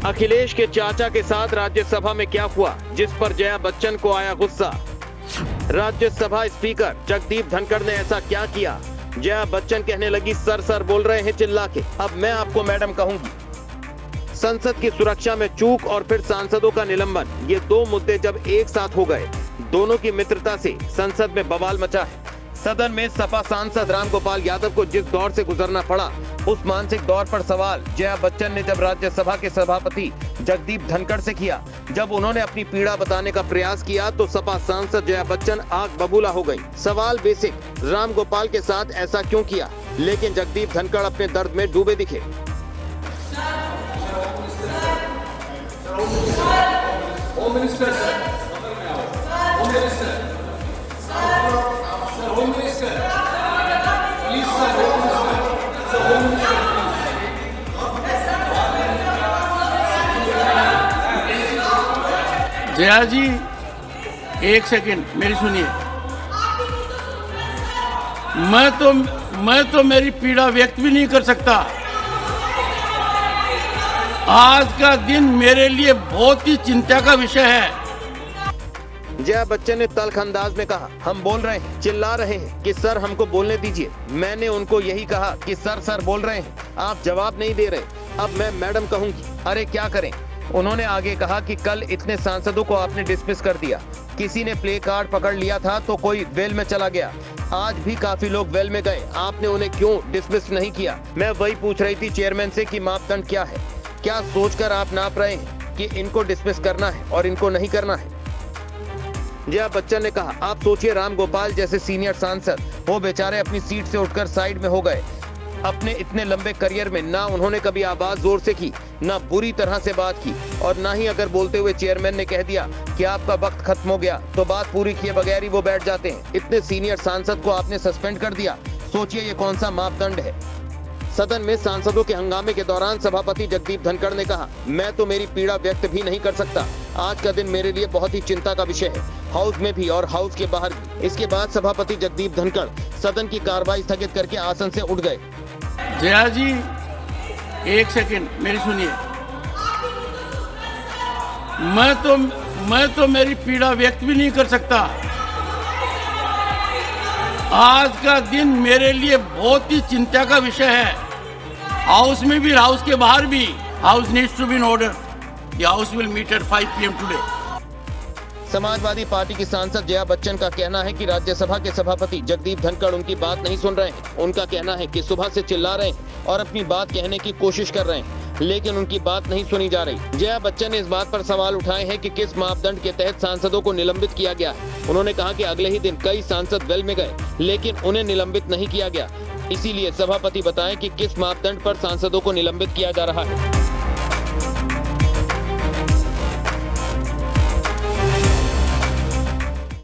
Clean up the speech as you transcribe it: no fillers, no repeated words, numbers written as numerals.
अखिलेश के चाचा के साथ राज्यसभा में क्या हुआ, जिस पर जया बच्चन को आया गुस्सा। राज्यसभा स्पीकर जगदीप धनखड़ ने ऐसा क्या किया, जया बच्चन कहने लगी सर सर बोल रहे हैं चिल्ला के, अब मैं आपको मैडम कहूंगी। संसद की सुरक्षा में चूक और फिर सांसदों का निलंबन, ये दो मुद्दे जब एक साथ हो गए, दोनों की मित्रता से संसद में बवाल मचा है। सदन में सपा सांसद रामगोपाल यादव को जिस दौर से गुजरना पड़ा, उस मानसिक दौर पर सवाल जया बच्चन ने जब राज्यसभा के सभापति जगदीप धनखड़ से किया। जब उन्होंने अपनी पीड़ा बताने का प्रयास किया तो सपा सांसद जया बच्चन आग बबूला हो गई। सवाल बेसिक, रामगोपाल के साथ ऐसा क्यों किया, लेकिन जगदीप धनखड़ अपने दर्द में डूबे दिखे। Home minister sir, home minister, home minister, please sir, home minister, home minister. Jaya ji, एक सेकंड मेरी सुनिए। मैं तो मेरी पीड़ा व्यक्त भी नहीं कर सकता। आज का दिन मेरे लिए बहुत ही चिंता का विषय है। जया बच्चन ने तल्ख अंदाज में कहा, हम बोल रहे हैं, चिल्ला रहे हैं कि सर हमको बोलने दीजिए। मैंने उनको यही कहा कि सर सर बोल रहे हैं, आप जवाब नहीं दे रहे, अब मैं मैडम कहूंगी, अरे क्या करें। उन्होंने आगे कहा कि कल इतने सांसदों को आपने डिसमिस कर दिया, किसी ने प्ले कार्ड पकड़ लिया था तो कोई वेल में चला गया, आज भी काफी लोग वेल में गए, आपने उन्हें क्यों डिसमिस नहीं किया। मैं वही पूछ रही थी चेयरमैन से कि मापदंड क्या है, क्या सोचकर आप नाप रहे हैं कि इनको डिसमिस करना है और इनको नहीं करना है। जया बच्चन ने कहा, आप सोचिए रामगोपाल जैसे सीनियर सांसद, वो बेचारे अपनी सीट से उठकर साइड में हो गए। अपने इतने लंबे करियर में ना उन्होंने कभी आवाज जोर से की, ना बुरी तरह से बात की, और ना ही अगर बोलते हुए चेयरमैन ने कह दिया कि आपका वक्त खत्म हो गया तो बात पूरी किए बगैर ही वो बैठ जाते हैं। इतने सीनियर सांसद को आपने सस्पेंड कर दिया, सोचिए ये कौन सा मापदंड है। सदन में सांसदों के हंगामे के दौरान सभापति जगदीप धनखड़ ने कहा, मैं तो मेरी पीड़ा व्यक्त भी नहीं कर सकता। आज का दिन मेरे लिए बहुत ही चिंता का विषय है, हाउस में भी और हाउस के बाहर भी। इसके बाद सभापति जगदीप धनखड़ सदन की कार्रवाई स्थगित करके आसन से उठ गए। जया जी, एक सेकंड मेरी सुनिए। मैं तो मेरी पीड़ा व्यक्त भी नहीं कर सकता। आज का दिन मेरे लिए बहुत ही चिंता का विषय है, हाउस में भी हाउस के बाहर भी। House needs to be in order. The house will meet at 5 PM today. Samajwadi Party की सांसद जया बच्चन का कहना है कि राज्यसभा के सभापति जगदीप धनखड़ उनकी बात नहीं सुन रहे हैं। उनका कहना है कि सुबह से चिल्ला रहे हैं और अपनी बात कहने की कोशिश कर रहे हैं, लेकिन उनकी बात नहीं सुनी जा रही। जया बच्चन ने इस बात पर सवाल उठाए हैं कि किस मापदंड के तहत सांसदों को निलंबित किया गया है। उन्होंने कहा कि अगले ही दिन कई सांसद वेल में गए, लेकिन उन्हें निलंबित नहीं किया गया। इसीलिए सभापति बताएं कि किस मापदंड पर सांसदों को निलंबित किया जा रहा है।